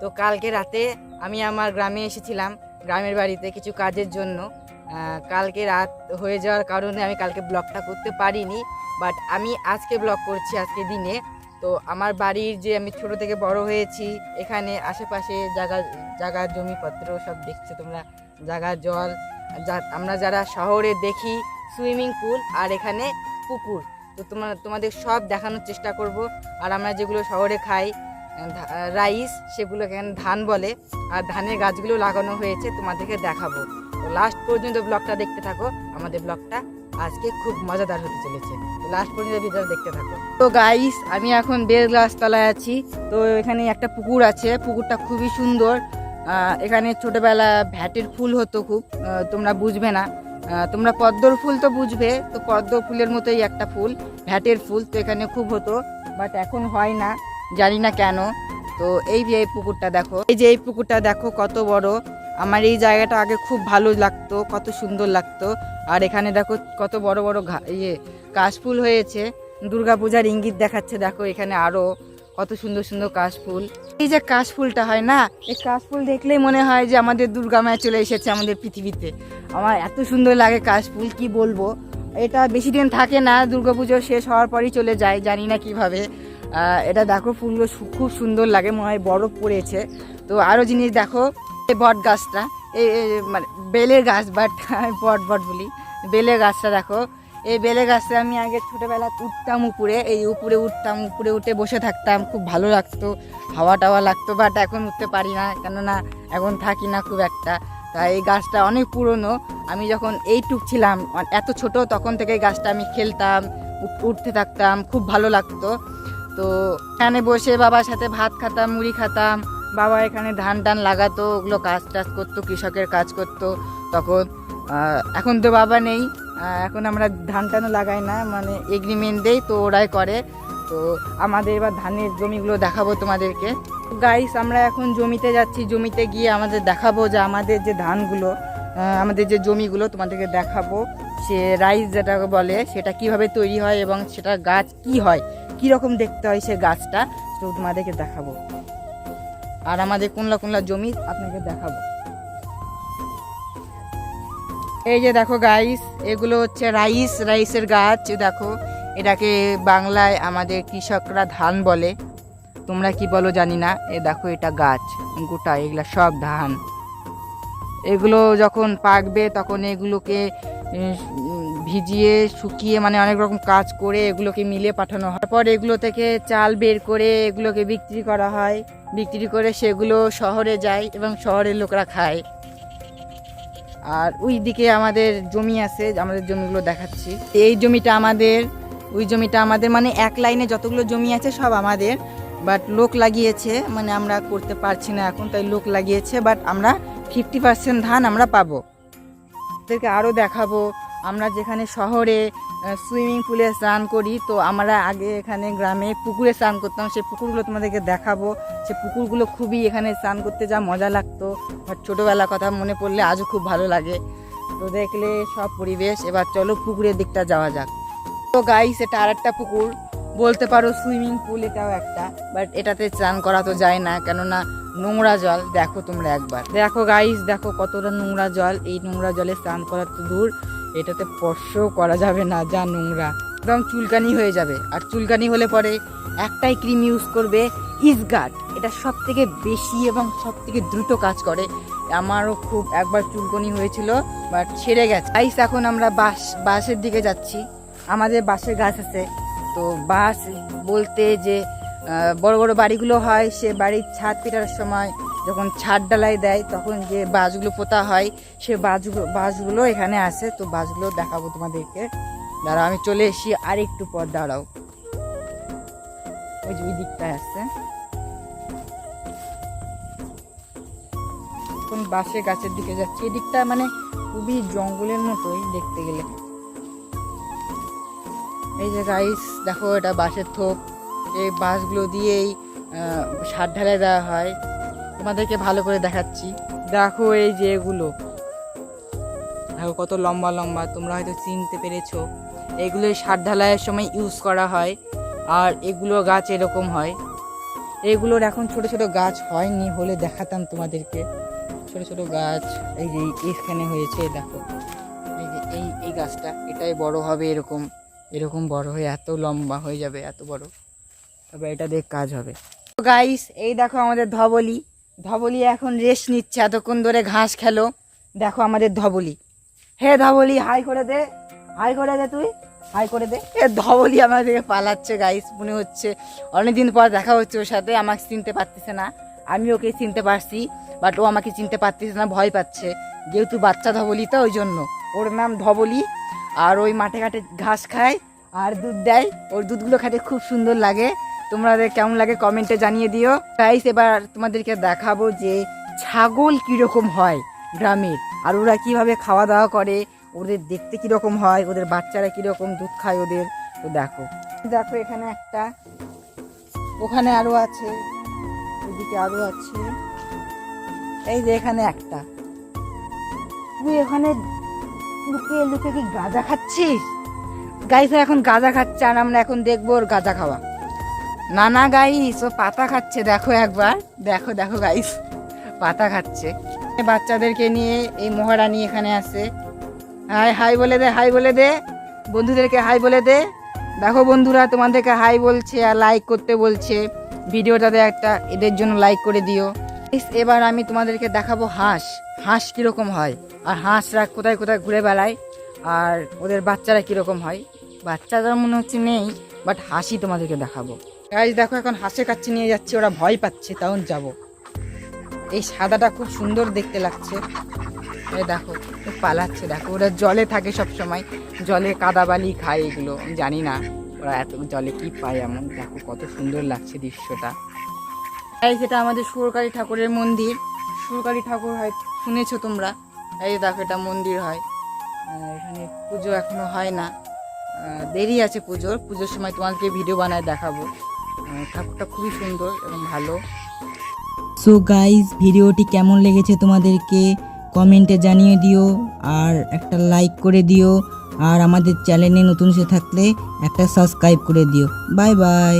তো কালকে রাতে আমি আমার গ্রামে এসেছিলাম, গ্রামের বাড়িতে কিছু কাজের জন্য। কালকে রাত হয়ে যাওয়ার কারণে আমি কালকে ব্লগটা করতে পারিনি, বাট আমি আজকে ব্লগ করছি আজকে দিনে। তো আমার বাড়ির যে আমি ছোট থেকে বড় হয়েছি, এখানে আশেপাশে জায়গা জমিপত্র সব দেখছো তোমরা, জায়গা জল, আমরা যারা শহরে দেখি সুইমিং পুল আর এখানে পুকুর, তো তোমাদের সব দেখানোর চেষ্টা করব। আর আমরা যেগুলো শহরে খাই রাইস, সেগুলো এখানে ধান বলে, আর ধানের গাছগুলো লাগানো হয়েছে, তোমাদেরকে দেখাবো। তো লাস্ট পর্যন্ত ব্লগটা দেখতে থাকো, আমাদের ব্লগটা আজকে খুব মজাদার হতে চলেছে। তো লাস্ট পর্যন্ত ভিডিও দেখতে থাকো। তো গাইস, আমি এখন বেলগাছ তলায় আছি। তো এখানে একটা পুকুর আছে, পুকুরটা খুবই সুন্দর। এখানে ছোটবেলা ভ্যাটের ফুল হতো খুব, তোমরা বুঝবে না, তোমরা পদ্মর ফুল তো বুঝবে, তো পদ্ম ফুলের মতোই একটা ফুল ভ্যাটের ফুল, তো এখানে খুব হতো, বাট এখন হয় না, জানি না কেন। তো এই যে এই পুকুরটা দেখো, এই যে এই পুকুরটা দেখো কত বড়। আমার এই জায়গাটা আগে খুব ভালো লাগতো, কত সুন্দর লাগতো। আর এখানে দেখো কত বড় বড় কাশফুল হয়েছে, দুর্গাপূজার ইঙ্গিত দেখাচ্ছে। দেখো এখানে আরো কত সুন্দর সুন্দর কাশফুল। এই যে কাশফুলটা হয় না, এই কাশফুল দেখলেই মনে হয় যে আমাদের দুর্গা মায়া চলে এসেছে আমাদের পৃথিবীতে। আমার এত সুন্দর লাগে কাশফুল, কি বলবো। এটা বেশি দিন থাকে না, দুর্গাপুজো শেষ হওয়ার পরই চলে যায়, জানি না কিভাবে। এটা দেখো ফুলগুলো খুব সুন্দর লাগে, মনে হয় বরফ পড়েছে। তো আরও জিনিস দেখো, এই বট গাছটা, এই মানে বেলের গাছ, বাট বট বলি, বেলের গাছটা দেখো। এই বেলে গাছটা আমি আগে ছোটোবেলা উঠতাম উপরে, এই উপরে উঠতাম, উপরে উঠে বসে থাকতাম, খুব ভালো লাগতো, হাওয়া টাওয়া লাগতো। বাট এখন উঠতে পারি না, কেননা এখন থাকি না খুব একটা। তাই এই গাছটা অনেক পুরনো, আমি যখন এইটুক ছিলাম, এত ছোট, তখন থেকে এই গাছটা আমি খেলতাম, উঠতে থাকতাম, খুব ভালো লাগতো। তো এখানে বসে বাবার সাথে ভাত খাতাম, মুড়ি খাতাম। বাবা এখানে ধান টান লাগাতো, ওগুলো কাজ টাজ করতো, কৃষকের কাজ করতো তখন। এখন তো বাবা নেই, এখন আমরা ধান টানও লাগাই না, মানে এগ্রিমেন্ট দেই, তো ওরাই করে। তো আমাদের এবার ধানের জমিগুলো দেখাবো তোমাদেরকে। গাইস, আমরা এখন জমিতে যাচ্ছি, জমিতে গিয়ে আমাদের দেখাবো যে আমাদের যে ধানগুলো, আমাদের যে জমিগুলো তোমাদেরকে দেখাবো। সে রাইস যেটাকে বলে, সেটা কিভাবে তৈরি হয় এবং সেটা গাছ কি হয়, কি রকম দেখতে হয় সে গাছটা, তো তোমাদেরকে দেখাবো। আর আমাদের কোনলা কোনলা জমি আপনাকে দেখাবো। এই যে দেখো গাইস, এগুলো হচ্ছে রাইসের গাছ। দেখো, এটাকে বাংলায় আমাদের কৃষকরা ধান বলে, তোমরা কি বলো জানি না। এ দেখো, এটা গাছ গোটা, এগুলা সব ধান। এগুলো যখন পাকবে তখন এগুলোকে ভিজিয়ে শুকিয়ে, মানে অনেক রকম কাজ করে এগুলোকে মিলে পাঠানো হয়। তারপর এগুলো থেকে চাল বের করে এগুলোকে বিক্রি করা হয়, বিক্রি করে সেগুলো শহরে যায় এবং শহরের লোকরা খায়। আর ওই দিকে আমাদের জমি আছে, আমাদের জমিগুলো দেখাচ্ছি। এই জমিটা আমাদের, ওই জমিটা আমাদের, মানে এক লাইনে যতগুলো জমি আছে সব আমাদের, বাট লোক লাগিয়েছে, মানে আমরা করতে পারছি না এখন, তাই লোক লাগিয়েছে। বাট আমরা 50% ধান আমরা পাবো। তাদেরকে আরও দেখাবো, আমরা যেখানে শহরে সুইমিং পুলে স্নান করি, তো আমরা আগে এখানে গ্রামে পুকুরে স্নান করতাম, সেই পুকুরগুলো তোমাদেরকে দেখাবো। সে পুকুরগুলো খুবই, এখানে স্নান করতে যা মজা লাগতো, আর ছোটোবেলার কথা মনে পড়লে আজও খুব ভালো লাগে। তো দেখলে সব পরিবেশ। এবার চলো পুকুরের দিকটা যাওয়া যাক। তো গাইস, এটা আর একটা পুকুর, বলতে পারো সুইমিং পুল, এটাও একটা, বাট এটাতে স্নান করা তো যায় না, কেননা নোংরা জল। দেখো তোমরা একবার, দেখো গাইস, দেখো কতটা নোংরা জল। এই নোংরা জলে স্নান করা তো দূর, এটাতে স্পর্শও করা যাবে না, যা নোংরা, একদম চুলকানি হয়ে যাবে। আর চুলকানি হলে পরে একটাই ক্রিম ইউজ করবে, ইসগার্ড। এটা সব থেকে বেশি এবং সব থেকে দ্রুত কাজ করে। আমারও খুব একবার চুলকানি হয়েছিল, বাট ছেড়ে গেছে। গাইস, এখন আমরা বাসের দিকে যাচ্ছি, আমাদের বাঁশের গাছ আছে। তো বাঁশ বলতে যে বড় বড় বাড়িগুলো হয়, সে বাড়ির ছাদ পেটার সময় যখন ছাদ ডালাই দেয়, তখন যে বাঁশগুলো পোতা হয়, সে বাঁশগুলো এখানে আসে। তো বাঁশগুলো দেখাবো তোমাদেরকে, দাঁড়াও আমি চলে এসি, আর একটু পর দাঁড়াও। ওই যে ওই দিকটায় আসছে, এখন বাঁশের গাছের দিকে যাচ্ছি। এই দিকটা মানে খুবই জঙ্গলের মতোই দেখতে গেলে। এই যে গাইস, দেখো, এটা বাঁশের থোপ, এই বাঁশগুলো দিয়েই ছাদ ঢালাই দেওয়া হয়। তোমাদেরকে ভালো করে দেখাচ্ছি, দেখো এই যে এগুলো, দেখো কত লম্বা লম্বা, তোমরা হয়তো চিনতে পেরেছো। এগুলো ছাদ ঢালাইয়ের সময় ইউজ করা হয়। আর এগুলো গাছ এরকম হয়, এগুলোর এখন ছোট ছোট গাছ হয়নি, হলে দেখাতাম তোমাদেরকে। ছোট ছোট গাছ এই যে এইখানে হয়েছে, দেখো এই যে এই গাছটা, এটাই বড় হবে, এরকম এরকম বড় হয়ে এত লম্বা হয়ে যাবে, এত বড়। তবে এটা দিয়ে কাজ হবে। তো গাইস, এই দেখো আমাদের ধবলি। ধবলি এখন রেস্ট নিচ্ছে, এতক্ষণ ধরে ঘাস খেলো। দেখো আমাদের ধবলি। হে ধবলি, হাই করে দে, হাই করে দে, তুই হাই করে দে। এ ধবলি আমাদেরকে পালাচ্ছে গাইস, মনে হচ্ছে অনেকদিন পর দেখা হচ্ছে ওর সাথে। আমাকে চিনতে পারতেছে না, আমি ওকে চিনতে পারছি, বাট ও আমাকে চিনতে পারতেছে না, ভয় পাচ্ছে। যেহেতু বাচ্চা ধবলি তো, ওই জন্য ওর নাম ধবলি। আর ওই মাঠে ঘাটে ঘাস খায় আর দুধ দেয়, ওর দুধগুলো খেতে খুব সুন্দর লাগে। তোমাদের কেমন লাগে কমেন্টে জানিয়ে দিও গাইস। এবার তোমাদেরকে দেখাবো যে ছাগল কীরকম হয় গ্রামের, আর ওরা কিভাবে খাওয়া দাওয়া করে, ওদের দেখতে কীরকম হয়, ওদের বাচ্চারা কীরকম দুধ খায় ওদের। তো দেখো দেখো এখানে একটা, ওখানে আরও আছে, ওইদিকে আরও আছে, এই যে এখানে একটা। তুই এখানে লুকিয়ে লুকিয়ে কি গাঁজা খাচ্ছিস? গাইস এখন গাঁজা খাচ্ছে, আর আমরা এখন দেখবো ওর গাঁজা খাওয়া। না না গাইস, ও পাতা খাচ্ছে, দেখো একবার, দেখো দেখো গাইস, পাতা খাচ্ছে। বাচ্চাদেরকে নিয়ে এই মহারানী এখানে আছে। হাই হাই বলে দে, হাই বলে দে, বন্ধুদেরকে হাই বলে দে। দেখো বন্ধুরা তোমাদেরকে হাই বলছে আর লাইক করতে বলছে। ভিডিওটাতে একটা এদের জন্য লাইক করে দিও। এবার আমি তোমাদেরকে দেখাবো হাঁস, হাঁস কীরকম হয়, আর হাঁসরা কোথায় কোথায় ঘুরে বেড়ায়, আর ওদের বাচ্চারা কীরকম হয়। বাচ্চারা মনে হচ্ছে নেই, বাট হাঁসই তোমাদেরকে দেখাবো। গাইস দেখো এখন হাঁসের কাছে নিয়ে যাচ্ছে, ওরা ভয় পাচ্ছে, তখন যাব। এই সাদাটা খুব সুন্দর দেখতে লাগছে, এই দেখো পালাচ্ছে। দেখো ওরা জলে থাকে সব সময়, জলে কাদাবালি খায়, এগুলো আমি জানি না ওরা এত জলে কি পায় এমন। দেখো কত সুন্দর লাগছে দৃশ্যটা। এই যেটা আমাদের সুরকারী ঠাকুরের মন্দির, সুরকারী ঠাকুর হয় শুনেছো তোমরা। এই দেখো এটা মন্দির হয়, এখানে পুজো এখনো হয় না, দেরি আছে পুজোর। পুজোর সময় তোমাদেরকে ভিডিও বানায় দেখাবো। ঠাকুরটা খুবই সুন্দর এবং ভালো। সো গাইজ, ভিডিওটি কেমন লেগেছে তোমাদেরকে কমেন্টে জানিয়ে দিও, আর একটা লাইক করে দিও, আর আমাদের চ্যানেলে নতুন এসে থাকলে একটা সাবস্ক্রাইব করে দিও। Bye bye.